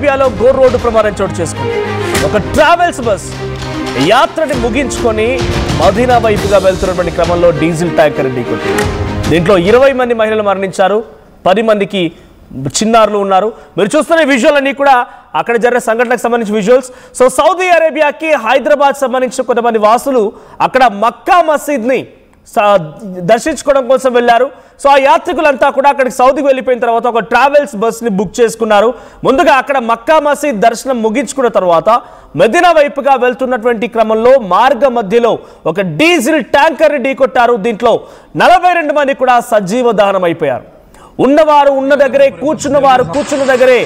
అరేబియాలో గోర్ రోడ్డు ప్రమాదం చోటు చేసుకుంది. ఒక ట్రావెల్స్ బస్ యాత్రని ముగించుకొని మదీనా వైపుగా వెళ్తున్నటువంటి క్రమంలో డీజిల్ ట్యాంకర్ ఢీకొట్టింది. దీంట్లో 20 మంది మహిళలు మరణించారు, 10 మందికి చిన్నారులు ఉన్నారు. మీరు చూస్తున్న విజువల్ అన్ని కూడా అక్కడ జరిగిన సంఘటనకు సంబంధించిన విజువల్స్. సో సౌదీ అరేబియాకి హైదరాబాద్ సంబంధించిన కొంతమంది వాసులు అక్కడ మక్కా మసీద్ని దర్శించుకోవడం కోసం వెళ్ళారు. సో ఆ యాత్రికులంతా కూడా అక్కడికి సౌదీకి వెళ్ళిపోయిన తర్వాత ఒక ట్రావెల్స్ బస్ని బుక్ చేసుకున్నారు. ముందుగా అక్కడ మక్కా మసీద్ దర్శనం ముగించుకున్న తర్వాత మదీనా వైపుగా వెళ్తున్నటువంటి క్రమంలో మార్గ మధ్యలో ఒక డీజిల్ ట్యాంకర్ని ఢీకొట్టారు. దీంట్లో 42 మంది కూడా సజీవ దహనం అయిపోయారు. ఉన్నవారు ఉన్న దగ్గరే, కూర్చున్నవారు కూర్చున్న దగ్గరే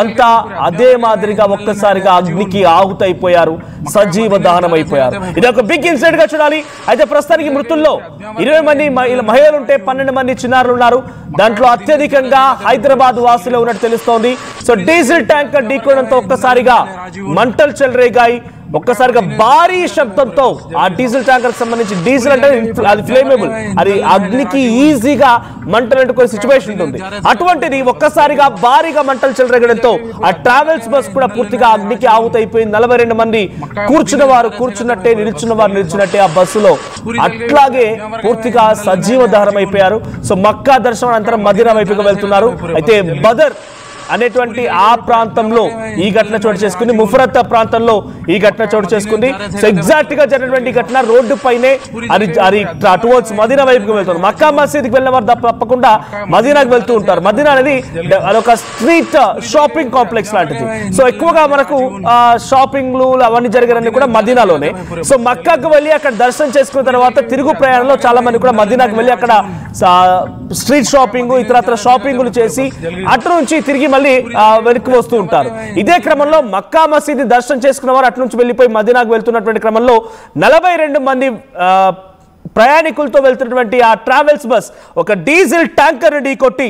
అంతా అదే మాదిరిగా ఒక్కసారిగా అగ్నికి ఆహుతైపోయారు, సజీవ దహనం అయిపోయారు. ఇది ఒక బిగ్ ఇన్సిడెంట్ గా చూడాలి. అయితే ప్రస్తుతానికి మృతుల్లో 20 మంది మహిళలు ఉంటే 12 మంది చిన్నారులు ఉన్నారు. దాంట్లో అత్యధికంగా హైదరాబాద్ వాసులే ఉన్నట్టు తెలుస్తోంది. సో డీజిల్ ట్యాంకర్ ఢీకొనడంతో ఒక్కసారిగా మంటలు చెలరేగాయి. ఒక్కసారిగా భారీ శబ్దంతో ఆ డీజిల్ ట్యాంకర్ సంబంధించి, డీజిల్ అంటే అది ఫ్లేమబుల్, అది అగ్నికి ఈజీగా మంటలు అంటుకునే సిచ్యువేషన్ ఉంటుంది. అటువంటిది ఒక్కసారిగా భారీగా మంటలు చెలరేగడంతో ఆ ట్రావెల్స్ బస్ కూడా పూర్తిగా అగ్నికి ఆహుతైపోయింది. 42 మంది కూర్చున్న వారు కూర్చున్నట్టే, నిల్చున్న వారు నిల్చున్నట్టే ఆ బస్సులో అట్లాగే పూర్తిగా సజీవ దహనం అయిపోయారు. సో మక్కా దర్శనం అనంతరం మదీనా వైపుగా వెళ్తున్నారు. అయితే బదర్ అనేటువంటి ఆ ప్రాంతంలో ఈ ఘటన చోటు చేసుకుంది. ముఫరత్ ప్రాంతంలో ఈ ఘటన చోటు చేసుకుంది. సో ఎగ్జాక్ట్ గా జరిగినటువంటి ఘటన రోడ్డు పైనే అది టువర్డ్స్ మదీనా వైపుకి వెళ్తారు. మక్కా మసీద్కి వెళ్ళిన వారు తప్పకుండా మదీనాకి వెళ్తూ ఉంటారు. మదీనా అనేది అదొక స్ట్రీట్ షాపింగ్ కాంప్లెక్స్ లాంటిది. సో ఎక్కువగా మనకు షాపింగ్లు అవన్నీ జరిగినన్ని కూడా మదీనాలోనే. సో మక్కాకు వెళ్ళి అక్కడ దర్శనం చేసుకున్న తర్వాత తిరుగు ప్రయాణంలో చాలా మంది కూడా మదీనాకు వెళ్ళి అక్కడ స్ట్రీట్ షాపింగ్, ఇతరత్ర షాపింగ్లు చేసి అటు నుంచి తిరిగి మళ్ళీ వెనక్కి వస్తూ ఉంటారు. ఇదే క్రమంలో మక్కా మసీద్ దర్శనం చేసుకున్న వారు అటు నుంచి వెళ్ళిపోయి మదీనాకు వెళ్తున్నటువంటి క్రమంలో 42 మంది ప్రయాణికులతో వెళ్తున్నటువంటి ఆ ట్రావెల్స్ బస్ ఒక డీజిల్ ట్యాంకర్ ఢీకొట్టి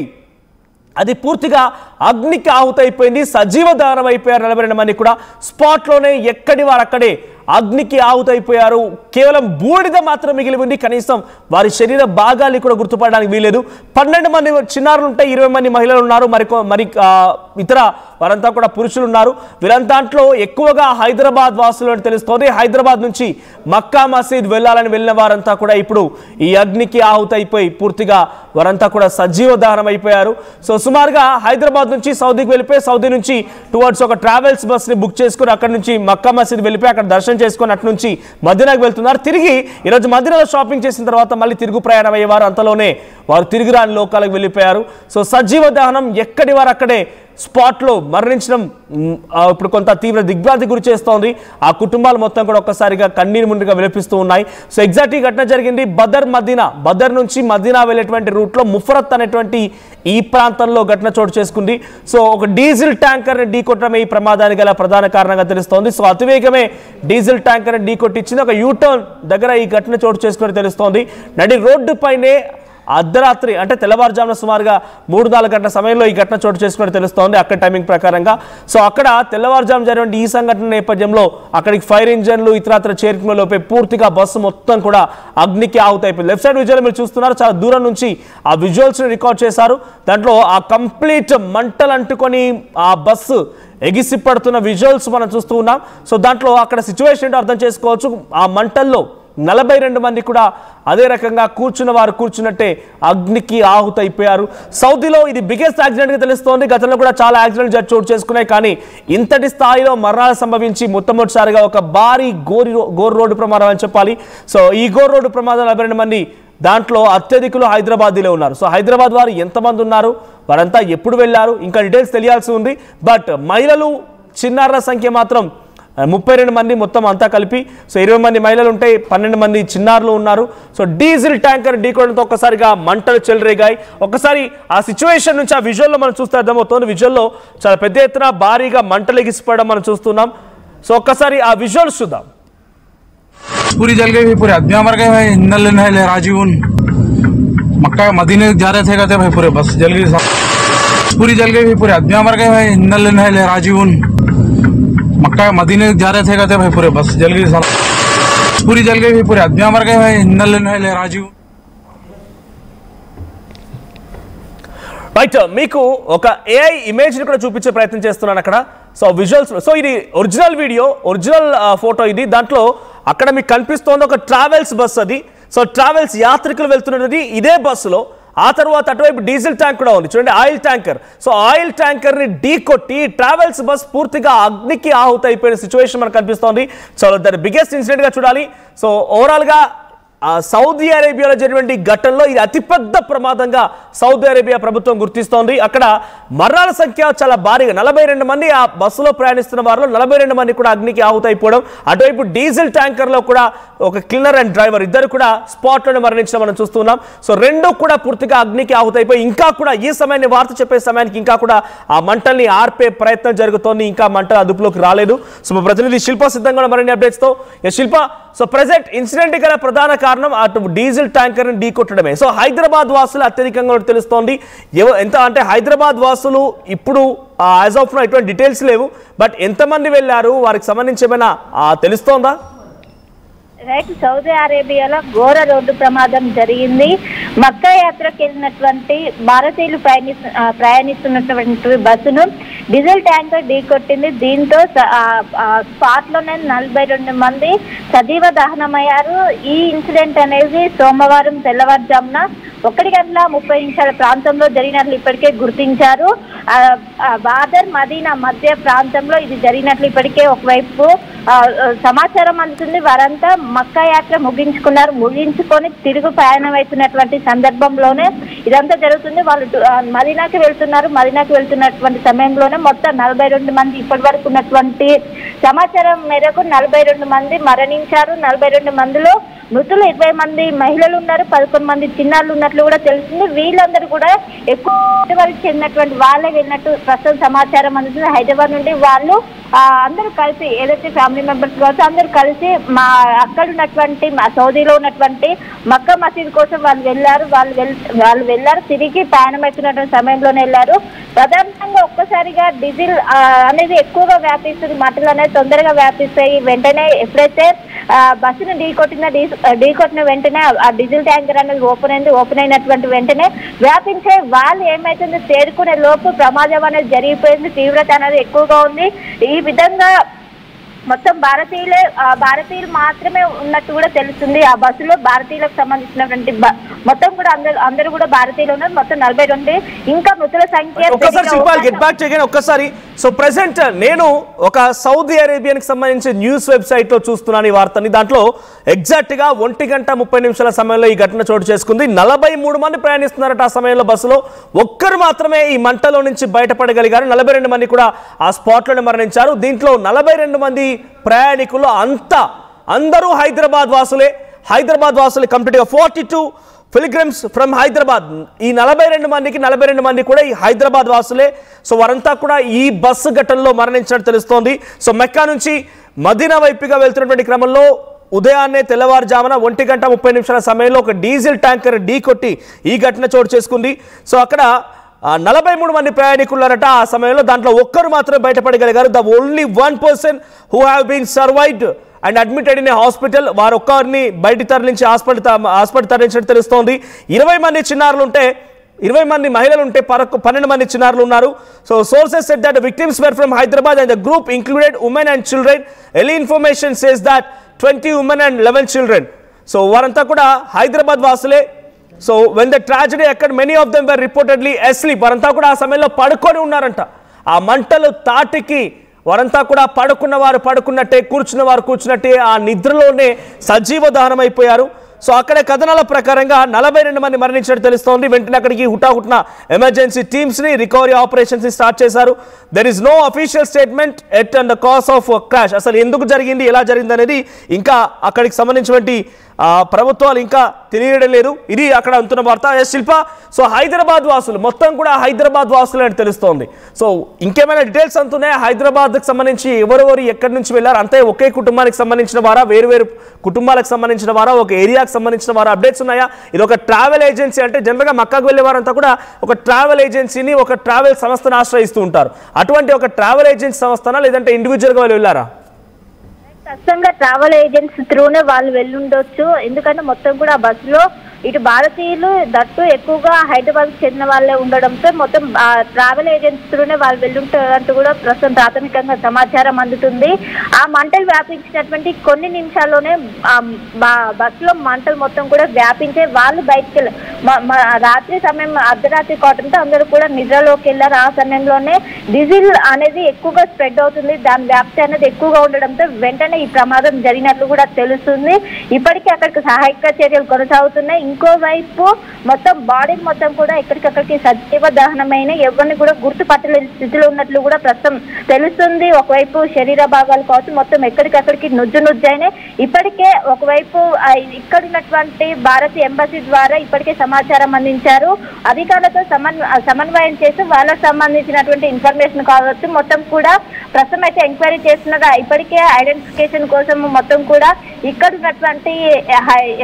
అది పూర్తిగా అగ్నికి ఆహుతైపోయింది. సజీవ దహనం అయిపోయారు 42 మంది కూడా. స్పాట్లోనే ఎక్కడి వారు అక్కడే అగ్నికి ఆహుతైపోయారు. కేవలం బూడిద మాత్రం మిగిలి ఉంది. కనీసం వారి శరీర భాగాలు కూడా గుర్తుపడడానికి వీలేదు. 12 మంది చిన్నారులు ఉంటే 20 మంది మహిళలు ఉన్నారు. మరి ఇతర వారంతా కూడా పురుషులు ఉన్నారు. వీరంతాంట్లో ఎక్కువగా హైదరాబాద్ వాసులు అని తెలుస్తోంది. హైదరాబాద్ నుంచి మక్కా మసీద్ వెళ్ళాలని వెళ్ళిన వారంతా కూడా ఇప్పుడు ఈ అగ్నికి ఆహుతైపోయి పూర్తిగా వారంతా కూడా సజీవ దహనం అయిపోయారు. సో సుమారుగా హైదరాబాద్ నుంచి సౌదీకి వెళ్ళిపోయి, సౌదీ నుంచి టువర్డ్స్ ఒక ట్రావెల్స్ బస్ని బుక్ చేసుకుని అక్కడ నుంచి మక్కా మసీద్ వెళ్ళిపోయి అక్కడ దర్శనం చేసుకుని అటు నుంచి మదీనాకు వెళ్తున్నారు. తిరిగి ఈరోజు మదీనాలో షాపింగ్ చేసిన తర్వాత మళ్ళీ తిరుగు ప్రయాణం అయ్యేవారు. అంతలోనే వారు తిరిగి రాని లోకాలకు వెళ్ళిపోయారు. సో సజీవ దహనం ఎక్కడి వారు అక్కడే స్పాట్లో మరణించడం ఇప్పుడు కొంత తీవ్ర దిగ్భ్రాంతి గురి చేస్తోంది. ఆ కుటుంబాలు మొత్తం కూడా ఒక్కసారిగా కన్నీరు ముందుగా విలపిస్తూ ఉన్నాయి. సో ఎగ్జాక్ట్ ఈ ఘటన జరిగింది బదర్ నుంచి మదీనా వెళ్ళేటువంటి రూట్లో ముఫరత్ అనేటువంటి ఈ ప్రాంతంలో ఘటన చోటు చేసుకుంది. సో ఒక డీజిల్ ట్యాంకర్ని ఢీకొట్టడమే ఈ ప్రమాదానికి గల ప్రధాన కారణంగా తెలుస్తోంది. సో అతివేగమే డీజిల్ ట్యాంకర్ని ఢీకొట్టించింది. ఒక యూటర్న్ దగ్గర ఈ ఘటన చోటు చేసుకుని తెలుస్తోంది. నడి రోడ్డు పైనే అర్ధరాత్రి అంటే తెల్లవారుజామున సుమారుగా 3-4 గంటల సమయంలో ఈ ఘటన చోటు చేసుకున్నట్టు తెలుస్తోంది అక్కడ టైమింగ్ ప్రకారంగా. సో అక్కడ తెల్లవారుజాము జరిగిన ఈ సంఘటన నేపథ్యంలో అక్కడికి ఫైర్ ఇంజన్లు ఇతరత్ర చేరుకునే లోపే పూర్తిగా బస్సు మొత్తం కూడా అగ్నికి ఆహుతైపోయింది. లెఫ్ట్ సైడ్ విజువల్ మీరు చూస్తున్నారు. చాలా దూరం నుంచి ఆ విజువల్స్ని రికార్డ్ చేశారు. దాంట్లో ఆ కంప్లీట్ మంటలు అంటుకొని ఆ బస్సు ఎగిసి పడుతున్న విజువల్స్ మనం చూస్తూ ఉన్నాం. సో దాంట్లో అక్కడ సిచ్యువేషన్ ఏంటో అర్థం చేసుకోవచ్చు. ఆ మంటల్లో 42 మంది కూడా అదే రకంగా కూర్చున్న వారు కూర్చున్నట్టే అగ్నికి ఆహుతైపోయారు. సౌదీలో ఇది బిగ్గెస్ట్ యాక్సిడెంట్గా తెలుస్తోంది. గతంలో కూడా చాలా యాక్సిడెంట్ చోటు చేసుకున్నాయి. కానీ ఇంతటి స్థాయిలో మరణాలు సంభవించి మొట్టమొదటిసారిగా ఒక భారీ గోర్ రోడ్డు ప్రమాదం అని చెప్పాలి. సో ఈ గోర్ రోడ్డు ప్రమాదం 42 మంది, దాంట్లో అత్యధికులు హైదరాబాద్లో ఉన్నారు. సో హైదరాబాద్ వారు ఎంతమంది ఉన్నారు, వారంతా ఎప్పుడు వెళ్ళారు, ఇంకా డీటెయిల్స్ తెలియాల్సి ఉంది. బట్ మహిళలు చిన్నారుల సంఖ్య మాత్రం 32 మంది మొత్తం అంతా కలిపి. సో 20 మంది మహిళలు ఉంటే 12 మంది చిన్నారులు ఉన్నారు. సో డీజిల్ ట్యాంకర్ ఢీకొనడంతో ఒక్కసారిగా మంటలు చెలరేగాయి. ఒక్కసారి ఆ సిచ్యువేషన్ నుంచి ఆ విజువల్లో మనం చూస్తే అర్థమవుతుంది. విజువల్లో చాలా పెద్ద ఎత్తున భారీగా మంటలు ఎగిసిపోవడం మనం చూస్తున్నాం. సో ఒక్కసారి ఆ విజువల్స్ చూద్దాం. पूरी जल गई, पूरे आदमी मर गए भाई. हिन्नल है राजीवन मक्का मदीने जा रहे थे, कहते भाई पूरे बस जल गई, पूरी जल गई, पूरे आदमी मर गए भाई. हिन्नल है राजीवन मक्का मदीने जा रहे थे, कहते भाई पूरे बस जल गई, पूरी जल गई, पूरे आदमी मर गए भाई. हिन्नल है राजीवन. రైట్, మీకు ఒక ఏఐ ఇమేజ్ని కూడా చూపించే ప్రయత్నం చేస్తున్నాను. అక్కడ సో విజువల్స్, సో ఇది ఒరిజినల్ వీడియో, ఒరిజినల్ ఫోటో ఇది. దాంట్లో అక్కడ మీకు కనిపిస్తోంది ఒక ట్రావెల్స్ బస్ అది. సో ట్రావెల్స్ యాత్రికులు వెళ్తున్నది ఇదే బస్సులో. ఆ తర్వాత అటువైపు డీజిల్ ట్యాంక్ కూడా ఉంది చూడండి, ఆయిల్ ట్యాంకర్. సో ఆయిల్ ట్యాంకర్ని ఢీ కొట్టి ట్రావెల్స్ బస్ పూర్తిగా అగ్నికి ఆహుతి అయిపోయిన సిచ్యువేషన్ మనకు కనిపిస్తోంది. సో దాని బిగ్గెస్ట్ ఇన్సిడెంట్గా చూడాలి. సో ఓవరాల్గా సౌదీ అరేబియాలో జరిగినటువంటి ఘటనలో ఇది అతిపెద్ద ప్రమాదంగా సౌదీ అరేబియా ప్రభుత్వం గుర్తిస్తోంది. అక్కడ మరణాల సంఖ్య చాలా భారీగా 42 మంది ఆ బస్సులో ప్రయాణిస్తున్న వారిలో 42 మంది కూడా అగ్నికి ఆహుతి అయిపోవడం. అటువైపు డీజిల్ ట్యాంకర్లో కూడా ఒక క్లీనర్ అండ్ డ్రైవర్ ఇద్దరు కూడా స్పాట్లోనే మరణించడం మనం చూస్తున్నాం. సో రెండు కూడా పూర్తిగా అగ్నికి ఆహుతి అయిపోయి ఇంకా కూడా ఈ సమయాన్ని వార్త చెప్పే సమయానికి ఇంకా కూడా ఆ మంటల్ని ఆర్పే ప్రయత్నం జరుగుతోంది. ఇంకా మంట అదుపులోకి రాలేదు. సో మా ప్రతినిధి శిల్ప సిద్ధంగా మరిన్ని అప్డేట్స్తో. శిల్ప, సో ప్రెసెంట్ ఇన్సిడెంట్ గల ప్రధాన కారణం అటు డీజిల్ ట్యాంకర్ ని ఢీకొట్టడమే. సో హైదరాబాద్ వాసులు అత్యధికంగా తెలుస్తోంది. ఎంత అంటే హైదరాబాద్ వాసులు ఇప్పుడు యాజ్ ఆఫ్ నో ఎటువంటి డీటెయిల్స్ లేవు, బట్ ఎంతమంది వెళ్ళారు, వారికి సంబంధించి ఏమైనా తెలుస్తోందా? రైట్, సౌదీ అరేబియాలో ఘోర రోడ్డు ప్రమాదం జరిగింది. మక్కా యాత్రకు వెళ్ళినటువంటి భారతీయులు ప్రయాణిస్తున్నటువంటి బస్సును డీజిల్ ట్యాంకర్ ఢీకొట్టింది. దీంతో స్పాట్ లోనే 42 మంది సజీవ దహనమయ్యారు. ఈ ఇన్సిడెంట్ అనేది సోమవారం తెల్లవారుజామున 1:30 ప్రాంతంలో జరిగినట్లు ఇప్పటికే గుర్తించారు. బాదర్ మదీనా మధ్య ప్రాంతంలో ఇది జరిగినట్లు ఇప్పటికే ఒకవైపు సమాచారం అందుతుంది. వారంతా మక్కా యాత్ర ముగించుకొని తిరుగు ప్రయాణం అవుతున్నటువంటి సందర్భంలోనే ఇదంతా జరుగుతుంది. వాళ్ళు మదీనాకి వెళ్తున్నటువంటి సమయంలోనే మొత్తం 42 మంది ఇప్పటి వరకు ఉన్నటువంటి సమాచారం మేరకు 42 మంది మరణించారు. 42 మందిలో మృతులు 20 మంది మహిళలు ఉన్నారు, 11 మంది చిన్నారులు ఉన్నట్లు కూడా తెలుస్తుంది. వీళ్ళందరూ కూడా ఎక్కువ వరకు చెందినటువంటి వాళ్ళే వెళ్ళినట్టు ప్రస్తుతం సమాచారం అందుతుంది. హైదరాబాద్ నుండి వాళ్ళు అందరూ కలిసి ఏదైతే ఫ్యామిలీ మెంబర్స్ కావచ్చు అందరూ కలిసి అక్కడ ఉన్నటువంటి సౌదీలో ఉన్నటువంటి మక్కా మసీద్ కోసం వాళ్ళు వెళ్ళారు. తిరిగి ప్రయాణమవుతున్నటువంటి సమయంలోనే వెళ్ళారు. ప్రధానంగా ఒక్కసారిగా డీజిల్ అనేది ఎక్కువగా వ్యాపిస్తుంది, మంటలు అనేది తొందరగా వ్యాపిస్తాయి. వెంటనే ఎప్పుడైతే బస్సును ఢీకొట్టిన వెంటనే ఆ డీజిల్ ట్యాంకర్ అనేది ఓపెన్ అయినటువంటి వెంటనే వ్యాపించే వాళ్ళు ఏమైతుంది చేరుకునే లోపు ప్రమాదం అనేది జరిగిపోయింది. తీవ్రత అనేది ఎక్కువగా ఉంది. ఈ విధంగా మొత్తం భారతీయులు మాత్రమే ఉన్నట్టు కూడా తెలుస్తుంది. ఆ బస్సులో భారతీయులకు సంబంధించినటువంటి మొత్తం కూడా అందరూ కూడా భారతీయులు ఉన్నారు. మొత్తం 42. ఇంకా మృతుల సంఖ్య ఒక్కసారి. సో ప్రెసెంట్ నేను ఒక సౌదీ అరేబియాకి సంబంధించి న్యూస్ వెబ్సైట్ లో చూస్తున్నాను ఈ వార్తని. దాంట్లో ఎగ్జాక్ట్ గా 1:30 సమయంలో ఈ ఘటన చోటు చేసుకుంది. 43 మంది ప్రయాణిస్తున్నారట ఆ సమయంలో బస్సులో. ఒక్కరు మాత్రమే ఈ మంటలో నుంచి బయటపడగలిగారు. 42 మంది కూడా ఆ స్పాట్ లోనే మరణించారు. దీంట్లో 42 మంది ప్రయాణికులు అందరూ హైదరాబాద్ వాసులే కంప్లీట్ గా. 42 పిల్గ్రిమ్స్ ఫ్రమ్ హైదరాబాద్. ఈ 42 మంది కూడా ఈ హైదరాబాద్ వాసులే. సో వారంతా కూడా ఈ బస్సు ఘటనలో మరణించినట్టు తెలుస్తోంది. సో మెక్కా నుంచి మదీనా వైపుగా వెళ్తున్నటువంటి క్రమంలో ఉదయాన్నే తెల్లవారుజామున 1:30 సమయంలో ఒక డీజిల్ ట్యాంకర్ ఢీకొట్టి ఈ ఘటన చోటు చేసుకుంది. సో అక్కడ 43 మంది ప్రయాణికులట ఆ సమయంలో. దాంట్లో ఒక్కరు మాత్రమే బయటపడగలిగారు. The only 1 person who have been survived and admitted in a hospital. వారు ఒక్కరిని బయట తరలించి హాస్పిటల్ తరలించినట్టు తెలుస్తోంది. 20 మంది చిన్నారులు ఉంటే 20 మంది మహిళలు ఉంటే 12 మంది చిన్నారులు ఉన్నారు. So sources said that victims were from Hyderabad and the group included women and children. Early information says that 20 women and 11 children. So వారంతా కూడా హైదరాబాద్ వాసులే. సో వెన్ ద ట్రాజడీ అక్కడ many of them were reportedly asleep. వారంతా కూడా ఆ సమయంలో పడుకొని ఉన్నారంట. ఆ మంటలు తాటికి వారంతా కూడా పడుకున్నవారు పడుకున్నట్టే, కూర్చున్నవారు కూర్చున్నట్టే ఆ నిద్రలోనే సజీవ దహనం అయిపోయారు. సో అక్కడ కథనాల ప్రకారంగా 42 మంది మరణించినట్టు తెలుస్తోంది. వెంటనే అక్కడికి హుటాహుట్న ఎమర్జెన్సీ టీమ్స్ ని రికవరీ ఆపరేషన్స్ ని స్టార్ట్ చేశారు. There is no official statement at and the cause of crash. అసలు ఎందుకు జరిగింది, ఎలా జరిగింది అనేది ఇంకా అక్కడికి సంబంధించినటువంటి ప్రభుత్వాలు ఇంకా తెలియడం లేదు. ఇది అక్కడ అంటున్న వార్త. శిల్ప, సో హైదరాబాద్ వాసులు మొత్తం కూడా హైదరాబాద్ వాసులు అని తెలుస్తోంది. సో ఇంకేమైనా డీటెయిల్స్ అంటున్నాయా హైదరాబాద్కి సంబంధించి? ఎవరెవరు ఎక్కడి నుంచి వెళ్ళారు? అంతే ఒకే కుటుంబానికి సంబంధించిన వారా, వేరు కుటుంబాలకు సంబంధించిన వారా, ఒక ఏరియాకి సంబంధించిన వారా? అప్డేట్స్ ఉన్నాయా? ఇది ఒక ట్రావెల్ ఏజెన్సీ. అంటే జనరల్గా మక్కాకు వెళ్ళే వారంతా కూడా ఒక ట్రావెల్ ఏజెన్సీని, ఒక ట్రావెల్ సంస్థను ఆశ్రయిస్తూ ఉంటారు. అటువంటి ఒక ట్రావెల్ ఏజెన్సీ సంస్థనా లేదంటే ఇండివిజువల్గా వాళ్ళు వెళ్ళారా? ఖచ్చితంగా ట్రావెల్ ఏజెన్సీ త్రూనే వాళ్ళు వెళ్ళుండొచ్చు. ఎందుకంటే మొత్తం కూడా బస్సులో ఇటు భారతీయులు దట్టు ఎక్కువగా హైదరాబాద్ చెందిన వాళ్ళే ఉండడంతో మొత్తం ట్రావెల్ ఏజెన్సీలోనే వాళ్ళు వెళ్ళుంటారంటూ కూడా ప్రస్తుతం ప్రాథమికంగా సమాచారం అందుతుంది. ఆ మంటలు వ్యాపించినటువంటి కొన్ని నిమిషాల్లోనే బస్సులో మంటలు మొత్తం కూడా వ్యాపించే వాళ్ళు బయటకు రాత్రి సమయం అర్ధరాత్రి కావడంతో అందరూ కూడా నిద్రలోకి వెళ్ళారు. ఆ సమయంలోనే డీజిల్ అనేది ఎక్కువగా స్ప్రెడ్ అవుతుంది, దాని వ్యాప్తి అనేది ఎక్కువగా ఉండడంతో వెంటనే ఈ ప్రమాదం జరిగినట్లు కూడా తెలుస్తుంది. ఇప్పటికీ అక్కడికి సహాయక చర్యలు కొనసాగుతున్నాయి. ఇంకోవైపు మొత్తం బాడీ మొత్తం కూడా ఎక్కడికక్కడికి సజీవ దహనమైన ఎవరిని కూడా గుర్తుపట్టలేని స్థితిలో ఉన్నట్లు కూడా ప్రస్తుతం తెలుస్తుంది. ఒకవైపు శరీర భాగాలు కావచ్చు మొత్తం ఎక్కడికక్కడికి నుజ్జునజ్జైనాయి. ఇప్పటికే ఒకవైపు ఇక్కడ ఉన్నటువంటి భారతీయ ఎంబసీ ద్వారా ఇప్పటికే సమాచారం అందించారు. అధికారులతో సమన్వయం చేసి వాళ్ళకు సంబంధించినటువంటి ఇన్ఫర్మేషన్ కావచ్చు మొత్తం కూడా ప్రస్తుతం అయితే ఎంక్వైరీ చేస్తున్నారు. ఇప్పటికే ఐడెంటిఫికేషన్ కోసం మొత్తం కూడా ఇక్కడ ఉన్నటువంటి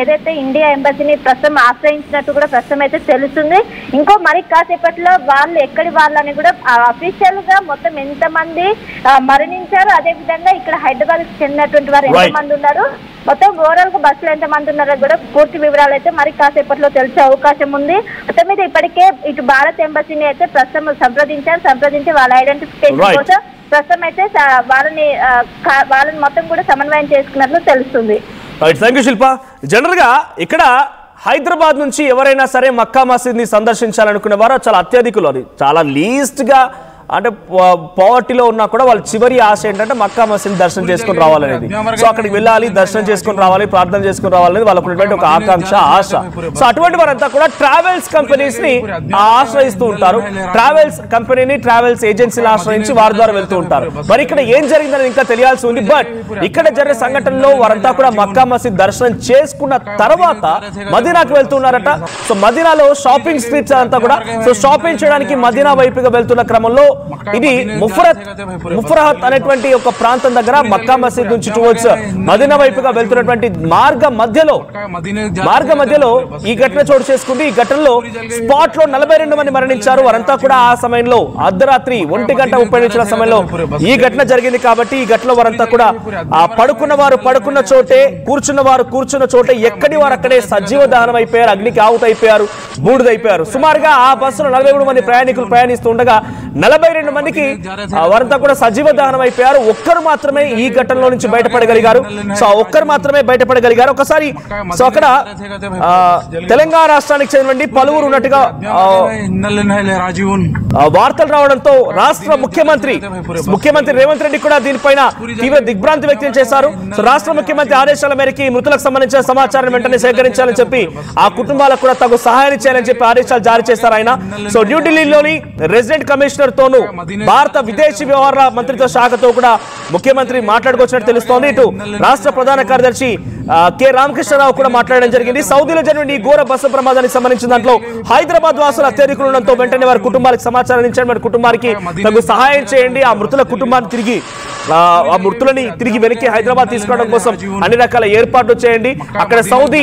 ఏదైతే ఇండియా ఎంబసీని ప్రస్తుతం ఆశ్రయించినట్టు కూడా ప్రస్తుతం అయితే తెలుస్తుంది. ఇంకో మరి కాసేపట్లో వాళ్ళు ఎక్కడి వాళ్ళని కూడా అఫీషియల్ గా మొత్తం ఎంతమంది మరణించారు, అదే విధంగా ఇక్కడ హైదరాబాద్ కి చెందినటువంటి వారు ఎంతమంది ఉన్నారు, మొత్తం ఓవరాల్ గా బస్సులో ఎంతమంది ఉన్నారో కూడా పూర్తి వివరాలు అయితే మరి కాసేపట్లో తెలిసే అవకాశం ఉంది. మొత్తం మీద ఇప్పటికే ఇటు భారత్ ఎంబసీని అయితే ప్రస్తుతం సంప్రదించి వాళ్ళ ఐడెంటిఫికేషన్ కోసం ప్రస్తుతం అయితే వాళ్ళని మొత్తం కూడా సమన్వయం చేసుకున్నట్లు తెలుస్తుంది. శిల్ప, జనరల్ గా ఇక్కడ హైదరాబాద్ నుంచి ఎవరైనా సరే మక్కా మసీద్ ని సందర్శించాలనుకునే వారు చాలా అత్యధికులు, అది చాలా లీస్ట్ గా అంటే పావర్టీలో ఉన్నా కూడా వాళ్ళ చివరి ఆశ ఏంటంటే మక్కా మసీద్ దర్శనం చేసుకుని రావాలనేది. సో అక్కడికి వెళ్ళాలి, దర్శనం చేసుకుని రావాలి, ప్రార్థన చేసుకుని రావాలనేది వాళ్ళకు ఉన్నటువంటి ఒక ఆకాంక్ష, ఆశ. సో అటువంటి వారంతా కూడా ట్రావెల్స్ కంపెనీస్ ని ఆశ్రయిస్తూ ఉంటారు. ట్రావెల్స్ కంపెనీని, ట్రావెల్స్ ఏజెన్సీని ఆశ్రయించి వారి ద్వారా వెళ్తూ ఉంటారు. మరి ఇక్కడ ఏం జరిగిందని ఇంకా తెలియాల్సి ఉంది. బట్ ఇక్కడ జరిగిన సంఘటనలో వారంతా కూడా మక్కా మసీద్ దర్శనం చేసుకున్న తర్వాత మదీనాకు వెళ్తున్నారట. సో మదీనాలో షాపింగ్ స్ట్రీట్స్ అంతా కూడా సో షాపింగ్ చేయడానికి మదీనా వైపుగా వెళ్తున్న క్రమంలో ఇది ముఫరహత్ అనేటువంటి ఒక ప్రాంతం దగ్గర మక్కా మసీద్ నుంచి టువర్డ్స్ మదీనా వైపుగా వెళ్తున్నటువంటి మార్గ మధ్యలో ఈ ఘటన చోటు చేసుకుంది. ఈ ఘటనలో స్పాట్ లో 42 మంది మరణించారు. వారంతా కూడా ఆ సమయంలో అర్ధరాత్రి 1:30 సమయంలో ఈ ఘటన జరిగింది. కాబట్టి ఈ ఘటనలో వారంతా కూడా పడుకున్న వారు పడుకున్న చోటే, కూర్చున్న వారు కూర్చున్న చోటే, ఎక్కడి వారు అక్కడే సజీవ దహనం అయిపోయారు, అగ్నికి ఆహుతైపోయారు, బూడిదైపోయారు. సుమారుగా ఆ బస్సులో 43 మంది ప్రయాణికులు ప్రయాణిస్తుండగా 42 మందికి వారంతా కూడా సజీవ దహనం అయిపోయారు. ఒక్కరు మాత్రమే ఈ ఘటనలో నుంచి బయటపడగలిగారు. సో ఒక్కరు మాత్రమే బయటపడగలిగారు. ఒకసారి సో అక్కడ తెలంగాణ రాష్ట్రానికి చెందిన పలువురు ఉన్నట్టుగా వార్తలు రావడంతో రాష్ట్ర ముఖ్యమంత్రి రేవంత్ రెడ్డి కూడా దీనిపైన తీవ్ర దిగ్భ్రాంతి వ్యక్తం చేశారు. సో రాష్ట్ర ముఖ్యమంత్రి ఆదేశాల మేరకు మృతులకు సంబంధించిన సమాచారం వెంటనే సేకరించాలని చెప్పి ఆ కుటుంబాలకు కూడా తగు సహాయం చేయాలని చెప్పి ఆదేశాలు జారీ చేశారు ఆయన. సో న్యూఢిల్లీలోని రెసిడెంట్ కమిషనర్ తోను భారత విదేశీ వ్యవహారాల మంత్రిత్వ శాఖతో కూడా ముఖ్యమంత్రి మాట్లాడుకొచ్చినట్టు తెలుస్తోంది. ఇటు రాష్ట్ర ప్రధాన కార్యదర్శి కె రామకృష్ణరావు కూడా మాట్లాడడం జరిగింది. సౌదీలో జరిగిన ఈ ఘోర బస్సు ప్రమాదానికి సంబంధించిన దాంట్లో హైదరాబాద్ వాసులు అత్యధికులు ఉండడంతో వెంటనే వారి కుటుంబాలకు సమాచారం ఇచ్చారు. వారి కుటుంబానికి తగు సహాయం చేయండి, ఆ మృతుల కుటుంబాన్ని ఆ మృతులని తిరిగి వెనక్కి హైదరాబాద్ తీసుకోవడం కోసం అన్ని రకాల ఏర్పాట్లు చేయండి. అక్కడ సౌదీ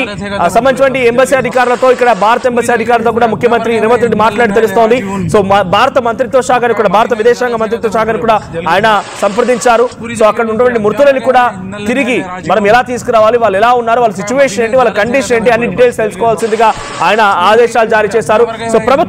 సంబంధించిన ఎంబసీ అధికారులతో, ఇక్కడ భారత ఎంబసీ అధికారులతో కూడా ముఖ్యమంత్రి రేవంత్ రెడ్డి మాట్లాడి తెలుస్తోంది. సో భారత మంత్రిత్వ శాఖను కూడా, భారత విదేశాంగ మంత్రిత్వ శాఖను కూడా ఆయన సంప్రదించారు. సో అక్కడ ఉన్నటువంటి మృతులని కూడా తిరిగి మనం ఎలా తీసుకురావాలి, వాళ్ళు ఎలా ఉన్నారు, వాళ్ళ సిచ్యువేషన్ ఏంటి, వాళ్ళ కండిషన్ ఏంటి, అన్ని డీటెయిల్స్ తెలుసుకోవాల్సిందిగా ఆయన ఆదేశాలు జారీ చేశారు. సో ప్రభుత్వం